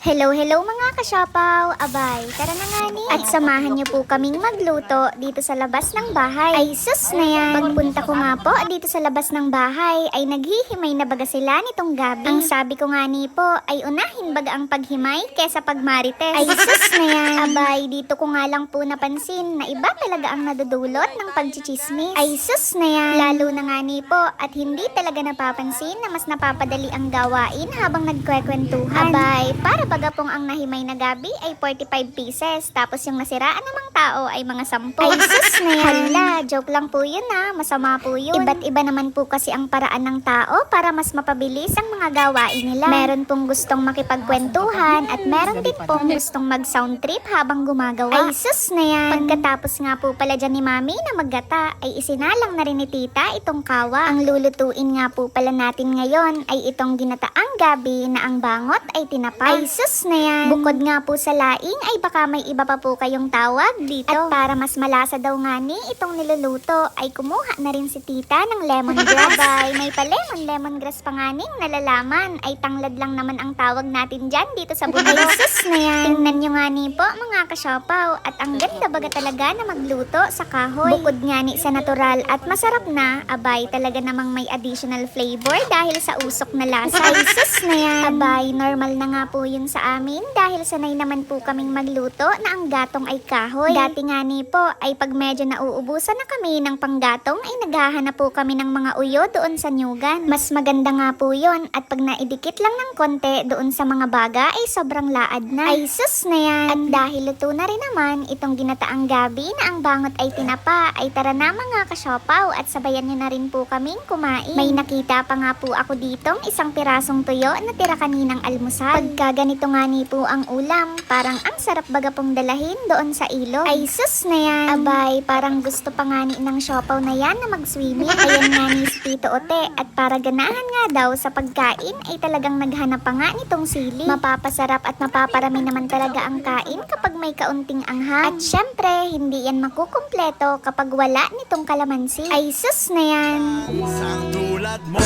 Hello, hello mga kasyapaw! Abay, tara na nga ni. At samahan niyo po kaming magluto dito sa labas ng bahay. Ay sus na yan! Pagpunta ko nga po dito sa labas ng bahay ay naghihimay na baga sila nitong gabi. Ang sabi ko nga ni po ay unahin baga ang paghimay kesa pagmarites. Ay sus na yan! Abay, dito ko nga lang po napansin na iba talaga ang nadudulot ng pagchichismis. Ay sus na yan! Lalo na nga ni po at hindi talaga napapansin na mas napapadali ang gawain habang nagkwekwentuhan. Abay, para baga pong ang nahimay na gabi ay 45 pieces. Tapos yung nasiraan namang tao ay mga 10. Ay sus na yan. Hala, joke lang po yun ha. Masama po yun. Iba't iba naman po kasi ang paraan ng tao para mas mapabilis ang mga gawain nila. Meron pong gustong makipagkwentuhan at meron din pong gustong mag-sound trip habang gumagawa. Ay sus na yan. Pagkatapos nga po pala dyan ni mami na maggata ay isinalang na rin ni tita itong kawa. Ang lulutuin nga po pala natin ngayon ay itong ginataang gabi na ang bangot ay tinapa. Ay sus na yan. Bukod nga po sa laing ay baka may iba pa po kayong tawag dito. At para mas malasa daw nga ni itong niluluto ay kumuha na rin si tita ng lemongrass. Abay, may pa lemongrass pa nga ning nalalaman. Ay tanglad lang naman ang tawag natin dyan dito sa bundok. Ay sus na yan. Tingnan nyo nga ni po mga kasyapaw. At ang ganda baga talaga na magluto sa kahoy. Bukod nga ni sa natural at masarap na, abay talaga namang may additional flavor dahil sa usok na lasa. Ay sus na yan. Abay, normal na nga po yun sa amin dahil sanay naman po kaming magluto na ang gatong ay kahoy. Dati nga ni po ay pag medyo nauubusan na kami ng panggatong ay naghahanap po kami ng mga uyo doon sa nyugan. Mas maganda nga po yun at pag naidikit lang ng konti doon sa mga baga ay sobrang laad na. Ay sus na yan. At dahil luto na rin naman itong ginataang gabi na ang bangot ay tinapa ay tara na mga kasyopaw at sabayan nyo na rin po kaming kumain. May nakita pa nga po ako ditong isang pirasong tuyo na tira kaninang almusal. Pagka ganito nga ni po ang ulam, parang ang sarap baga pong dalahin doon sa ilog. Ay sus na yan. Abay, parang gusto pa nga ni ng siopaw na yan na mag-swimming. Ayan nga ni si Tito Ote at para ganahan nga daw sa pagkain ay talagang naghanap pa nga nitong sili. Mapapasarap at mapaparami naman talaga ang kain kapag may kaunting anghang. At syempre, hindi yan makukumpleto kapag wala nitong kalamansi. Ay sus na yan. Isang tulad mo.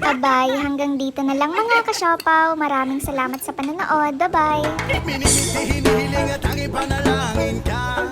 Abay, hanggang dito na lang mga kasyopaw. Maraming salamat sa panonood. Bye-bye! Minimiti, hinihiling at ang ipanalangin ka.